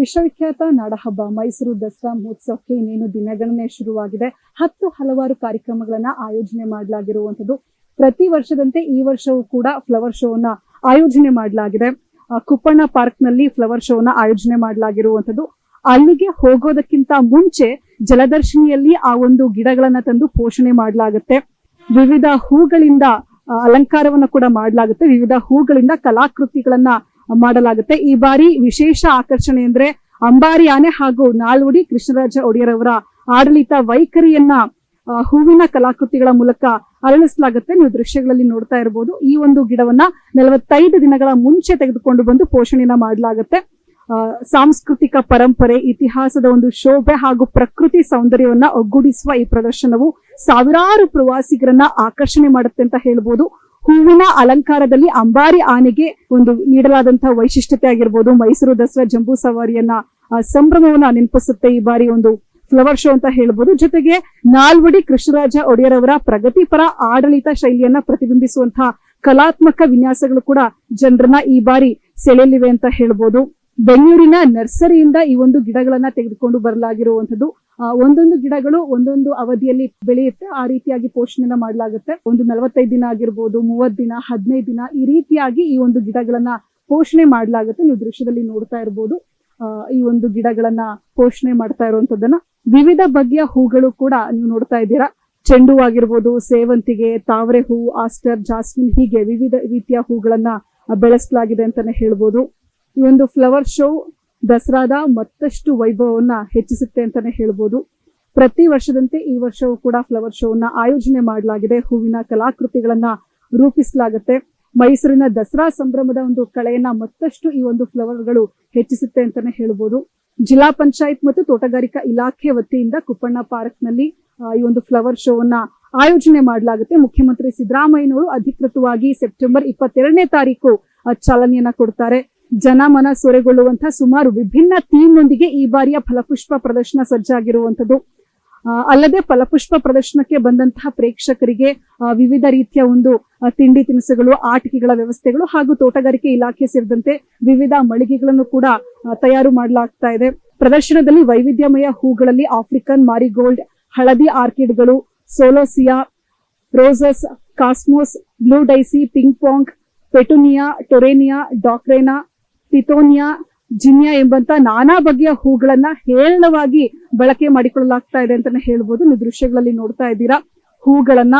ವಿಶ್ವವಿಖ್ಯಾತ ನಾಡಹಬ್ಬ ಮೈಸೂರು ದಸರಾ ಮಹೋತ್ಸವಕ್ಕೆ ಇನ್ನೇನು ದಿನಗಣನೆ ಶುರುವಾಗಿದೆ. ಹಲವಾರು ಕಾರ್ಯಕ್ರಮಗಳನ್ನ ಆಯೋಜನೆ ಮಾಡಲಾಗಿರುವಂತದ್ದು. ಪ್ರತಿ ವರ್ಷದಂತೆ ಈ ವರ್ಷವೂ ಕೂಡ ಫ್ಲವರ್ ಶೋವನ್ನ ಆಯೋಜನೆ ಮಾಡಲಾಗಿದೆ. ಕುಪ್ಪಣ್ಣ ಪಾರ್ಕ್ ನಲ್ಲಿ ಫ್ಲವರ್ ಶೋವನ್ನ ಆಯೋಜನೆ ಮಾಡಲಾಗಿರುವಂತದ್ದು. ಅಲ್ಲಿಗೆ ಹೋಗೋದಕ್ಕಿಂತ ಮುಂಚೆ ಜಲದರ್ಶಿನಿಯಲ್ಲಿ ಆ ಒಂದು ಗಿಡಗಳನ್ನ ತಂದು ಪೋಷಣೆ ಮಾಡಲಾಗುತ್ತೆ. ವಿವಿಧ ಹೂಗಳಿಂದ ಅಲಂಕಾರವನ್ನ ಕೂಡ ಮಾಡಲಾಗುತ್ತೆ. ವಿವಿಧ ಹೂಗಳಿಂದ ಕಲಾಕೃತಿಗಳನ್ನ ಮಾಡಲಾಗುತ್ತೆ. ಈ ಬಾರಿ ವಿಶೇಷ ಆಕರ್ಷಣೆ ಅಂದ್ರೆ ಅಂಬಾರಿ ಆನೆ ಹಾಗೂ ನಾಲ್ವಡಿ ಕೃಷ್ಣರಾಜ ಒಡೆಯರ್ ಅವರ ಆಡಳಿತ ವೈಖರಿಯನ್ನ ಹೂವಿನ ಕಲಾಕೃತಿಗಳ ಮೂಲಕ ಅರಳಿಸಲಾಗುತ್ತೆ. ನೀವು ದೃಶ್ಯಗಳಲ್ಲಿ ನೋಡ್ತಾ ಇರಬಹುದು. ಈ ಒಂದು ಗಿಡವನ್ನ 45 ದಿನಗಳ ಮುಂಚೆ ತೆಗೆದುಕೊಂಡು ಬಂದು ಪೋಷಣೆಯನ್ನ ಮಾಡಲಾಗುತ್ತೆ. ಸಾಂಸ್ಕೃತಿಕ ಪರಂಪರೆ, ಇತಿಹಾಸದ ಒಂದು ಶೋಭೆ ಹಾಗೂ ಪ್ರಕೃತಿ ಸೌಂದರ್ಯವನ್ನ ಒಗ್ಗೂಡಿಸುವ ಈ ಪ್ರದರ್ಶನವು ಸಾವಿರಾರು ಪ್ರವಾಸಿಗರನ್ನ ಆಕರ್ಷಣೆ ಮಾಡುತ್ತೆ ಅಂತ ಹೇಳ್ಬೋದು. ಹೂವಿನ ಅಲಂಕಾರದಲ್ಲಿ ಅಂಬಾರಿ ಆನೆಗೆ ಒಂದು ನೀಡಲಾದಂತಹ ವೈಶಿಷ್ಟ್ಯತೆ ಆಗಿರ್ಬೋದು, ಮೈಸೂರು ದಸರಾ ಜಂಬೂ ಸವಾರಿಯನ್ನ ಸಂಭ್ರಮವನ್ನ ನೆನಪಿಸುತ್ತೆ ಈ ಬಾರಿ ಒಂದು ಫ್ಲವರ್ ಶೋ ಅಂತ ಹೇಳ್ಬೋದು. ಜೊತೆಗೆ ನಾಲ್ವಡಿ ಕೃಷ್ಣರಾಜ ಒಡೆಯರ್ ಅವರ ಪ್ರಗತಿಪರ ಆಡಳಿತ ಶೈಲಿಯನ್ನ ಪ್ರತಿಬಿಂಬಿಸುವಂತಹ ಕಲಾತ್ಮಕ ವಿನ್ಯಾಸಗಳು ಕೂಡ ಜನರನ್ನ ಈ ಬಾರಿ ಸೆಳೆಯಲಿವೆ ಅಂತ ಹೇಳ್ಬೋದು. ಬೆಂಗಳೂರಿನ ನರ್ಸರಿಯಿಂದ ಈ ಒಂದು ಗಿಡಗಳನ್ನ ತೆಗೆದುಕೊಂಡು ಬರಲಾಗಿರುವಂತದ್ದು. ಒಂದೊಂದು ಗಿಡಗಳು ಒಂದೊಂದು ಅವಧಿಯಲ್ಲಿ ಬೆಳೆಯುತ್ತೆ. ಆ ರೀತಿಯಾಗಿ ಪೋಷಣೆಯನ್ನ ಮಾಡಲಾಗುತ್ತೆ. ಒಂದು 45 ದಿನ ಆಗಿರ್ಬೋದು, 30 ದಿನ, 15 ದಿನ ಈ ರೀತಿಯಾಗಿ ಈ ಒಂದು ಗಿಡಗಳನ್ನ ಪೋಷಣೆ ಮಾಡಲಾಗುತ್ತೆ. ನೀವು ದೃಶ್ಯದಲ್ಲಿ ನೋಡ್ತಾ ಇರ್ಬೋದು. ಈ ಒಂದು ಗಿಡಗಳನ್ನ ಪೋಷಣೆ ಮಾಡ್ತಾ ಇರುವಂತದ್ದನ್ನ ವಿವಿಧ ಬಗೆಯ ಹೂಗಳು ಕೂಡ ನೀವು ನೋಡ್ತಾ ಇದ್ದೀರಾ. ಚೆಂಡು ಆಗಿರ್ಬೋದು, ಸೇವಂತಿಗೆ, ತಾವರೆ ಹೂ, ಆಸ್ಟರ್, ಜಾಸ್ಮಿನ್ ಹೀಗೆ ವಿವಿಧ ರೀತಿಯ ಹೂಗಳನ್ನ ಬೆಳೆಸಲಾಗಿದೆ ಅಂತಾನೆ ಹೇಳ್ಬೋದು. ಈ ಒಂದು ಫ್ಲವರ್ ಶೋ ದಸರಾದ ಮತ್ತಷ್ಟು ವೈಭವವನ್ನ ಹೆಚ್ಚಿಸುತ್ತೆ ಅಂತಾನೆ ಹೇಳ್ಬೋದು. ಪ್ರತಿ ವರ್ಷದಂತೆ ಈ ವರ್ಷವೂ ಕೂಡ ಫ್ಲವರ್ ಶೋವನ್ನ ಆಯೋಜನೆ ಮಾಡಲಾಗಿದೆ. ಹೂವಿನ ಕಲಾಕೃತಿಗಳನ್ನ ರೂಪಿಸಲಾಗುತ್ತೆ. ಮೈಸೂರಿನ ದಸರಾ ಸಂಭ್ರಮದ ಒಂದು ಕಳೆಯನ್ನ ಮತ್ತಷ್ಟು ಈ ಒಂದು ಫ್ಲವರ್ಗಳು ಹೆಚ್ಚಿಸುತ್ತೆ ಅಂತಾನೆ ಹೇಳ್ಬೋದು. ಜಿಲ್ಲಾ ಪಂಚಾಯತ್ ಮತ್ತು ತೋಟಗಾರಿಕಾ ಇಲಾಖೆ ವತಿಯಿಂದ ಕುಪ್ಪಣ್ಣ ಪಾರ್ಕ್ ನಲ್ಲಿ ಈ ಒಂದು ಫ್ಲವರ್ ಶೋವನ್ನ ಆಯೋಜನೆ ಮಾಡಲಾಗುತ್ತೆ. ಮುಖ್ಯಮಂತ್ರಿ ಸಿದ್ದರಾಮಯ್ಯನವರು ಅಧಿಕೃತವಾಗಿ ಸೆಪ್ಟೆಂಬರ್ 22ನೇ ತಾರೀಕು ಚಾಲನೆಯನ್ನ ಕೊಡ್ತಾರೆ. ಜನಮನ ಸೂರೆಗೊಳ್ಳುವಂತಹ ಸುಮಾರು ವಿಭಿನ್ನ ಥೀಮ್ ನೊಂದಿಗೆ ಈ ಬಾರಿಯ ಫಲಪುಷ್ಪ ಪ್ರದರ್ಶನ ಸಜ್ಜಾಗಿರುವಂತದ್ದು. ಅಲ್ಲದೆ ಫಲಪುಷ್ಪ ಪ್ರದರ್ಶನಕ್ಕೆ ಬಂದಂತಹ ಪ್ರೇಕ್ಷಕರಿಗೆ ವಿವಿಧ ರೀತಿಯ ಒಂದು ತಿಂಡಿ ತಿನಿಸುಗಳು, ಆಟಿಕೆಗಳ ವ್ಯವಸ್ಥೆಗಳು ಹಾಗೂ ತೋಟಗಾರಿಕೆ ಇಲಾಖೆ ಸೇರಿದಂತೆ ವಿವಿಧ ಮಳಿಗೆಗಳನ್ನು ಕೂಡ ತಯಾರು ಮಾಡಲಾಗ್ತಾ ಇದೆ. ಪ್ರದರ್ಶನದಲ್ಲಿ ವೈವಿಧ್ಯಮಯ ಹೂಗಳಲ್ಲಿ ಆಫ್ರಿಕನ್ ಮಾರಿಗೋಲ್ಡ್, ಹಳದಿ ಆರ್ಕಿಡ್ಗಳು, celosia, roses, cosmos, blue daisy, pink ಪಾಂಗ್, ಪೆಟುನಿಯಾ, ಟೊರೇನಿಯಾ, ಡಾಕ್ರೇನಾ, ಟಿತೋನಿಯಾ, ಜಿನಿಯಾ ಎಂಬಂತ ನಾನಾ ಬಗೆಯ ಹೂಗಳನ್ನ ಹೇರಳವಾಗಿ ಬಳಕೆ ಮಾಡಿಕೊಳ್ಳಲಾಗ್ತಾ ಇದೆ ಅಂತಾನೆ ಹೇಳ್ಬೋದು. ನೀವು ದೃಶ್ಯಗಳಲ್ಲಿ ನೋಡ್ತಾ ಇದ್ದೀರಾ. ಹೂಗಳನ್ನ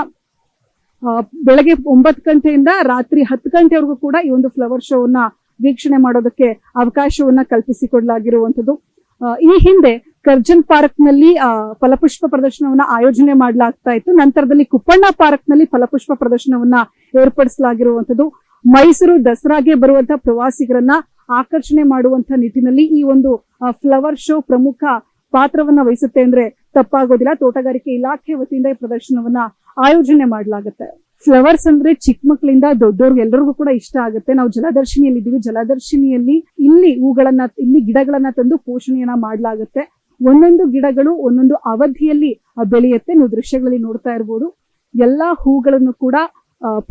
ಬೆಳಗ್ಗೆ 9 ಗಂಟೆಯಿಂದ ರಾತ್ರಿ 10 ಗಂಟೆವರೆಗೂ ಕೂಡ ಈ ಒಂದು ಫ್ಲವರ್ ಶೋವನ್ನ ವೀಕ್ಷಣೆ ಮಾಡೋದಕ್ಕೆ ಅವಕಾಶವನ್ನ ಕಲ್ಪಿಸಿಕೊಡಲಾಗಿರುವಂತದ್ದು. ಈ ಹಿಂದೆ ಕರ್ಜನ್ ಪಾರ್ಕ್ ನಲ್ಲಿ ಫಲಪುಷ್ಪ ಪ್ರದರ್ಶನವನ್ನ ಆಯೋಜನೆ ಮಾಡಲಾಗ್ತಾ ಇತ್ತು. ನಂತರದಲ್ಲಿ ಕುಪ್ಪಣ್ಣ ಪಾರ್ಕ್ ನಲ್ಲಿ ಫಲಪುಷ್ಪ ಪ್ರದರ್ಶನವನ್ನ ಏರ್ಪಡಿಸಲಾಗಿರುವಂತದ್ದು. ಮೈಸೂರು ದಸರಾಗೆ ಬರುವಂತಹ ಪ್ರವಾಸಿಗರನ್ನ ಆಕರ್ಷಣೆ ಮಾಡುವಂತಹ ನಿಟ್ಟಿನಲ್ಲಿ ಈ ಒಂದು ಫ್ಲವರ್ ಶೋ ಪ್ರಮುಖ ಪಾತ್ರವನ್ನ ವಹಿಸುತ್ತೆ ಅಂದ್ರೆ ತಪ್ಪಾಗೋದಿಲ್ಲ. ತೋಟಗಾರಿಕೆ ಇಲಾಖೆ ವತಿಯಿಂದ ಈ ಪ್ರದರ್ಶನವನ್ನ ಆಯೋಜನೆ ಮಾಡಲಾಗುತ್ತೆ. ಫ್ಲವರ್ಸ್ ಅಂದ್ರೆ ಚಿಕ್ಕ ಮಕ್ಕಳಿಂದ ದೊಡ್ಡವ್ರಿಗೆ ಎಲ್ಲರಿಗೂ ಕೂಡ ಇಷ್ಟ ಆಗುತ್ತೆ. ನಾವು ಜಲದರ್ಶಿನಿಯಲ್ಲಿ ಇದ್ದೀವಿ. ಜಲದರ್ಶಿನಿಯಲ್ಲಿ ಇಲ್ಲಿ ಗಿಡಗಳನ್ನ ತಂದು ಪೋಷಣೆಯನ್ನ ಮಾಡಲಾಗುತ್ತೆ. ಒಂದೊಂದು ಗಿಡಗಳು ಒಂದೊಂದು ಅವಧಿಯಲ್ಲಿ ಬೆಳೆಯುತ್ತೆ. ನೀವು ದೃಶ್ಯಗಳಲ್ಲಿ ನೋಡ್ತಾ ಇರ್ಬೋದು. ಎಲ್ಲಾ ಹೂಗಳನ್ನು ಕೂಡ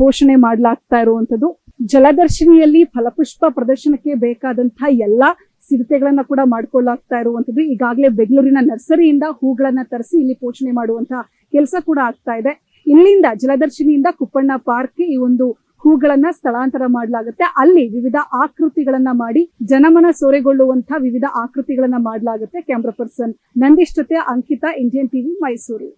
ಪೋಷಣೆ ಮಾಡಲಾಗ್ತಾ ಇರುವಂತದ್ದು. ಜಲದರ್ಶಿನಿಯಲ್ಲಿ ಫಲಪುಷ್ಪ ಪ್ರದರ್ಶನಕ್ಕೆ ಬೇಕಾದಂತಹ ಎಲ್ಲಾ ಸಿದ್ಧತೆಗಳನ್ನ ಕೂಡ ಮಾಡ್ಕೊಳ್ಳಾಗ್ತಾ ಇರುವಂತದ್ದು. ಈಗಾಗಲೇ ಬೆಂಗಳೂರಿನ ನರ್ಸರಿಯಿಂದ ಹೂಗಳನ್ನ ತರಿಸಿ ಇಲ್ಲಿ ಪೋಷಣೆ ಮಾಡುವಂತಹ ಕೆಲಸ ಕೂಡ ಆಗ್ತಾ ಇದೆ. ಇಲ್ಲಿಂದ ಜಲದರ್ಶಿನಿಯಿಂದ ಕುಪ್ಪಣ್ಣ ಪಾರ್ಕ್ಗೆ ಈ ಒಂದು ಹೂಗಳನ್ನ ಸ್ಥಳಾಂತರ ಮಾಡಲಾಗುತ್ತೆ. ಅಲ್ಲಿ ವಿವಿಧ ಆಕೃತಿಗಳನ್ನ ಮಾಡಿ ಜನಮನ ಸೂರೆಗೊಳ್ಳುವಂತಹ ವಿವಿಧ ಆಕೃತಿಗಳನ್ನ ಮಾಡಲಾಗುತ್ತೆ. ಕ್ಯಾಮ್ರಾ ಪರ್ಸನ್ ನಂದೀಶ್ ಜೊತೆ ಅಂಕಿತಾ, ಇಂಡಿಯನ್ ಟಿವಿ, ಮೈಸೂರು.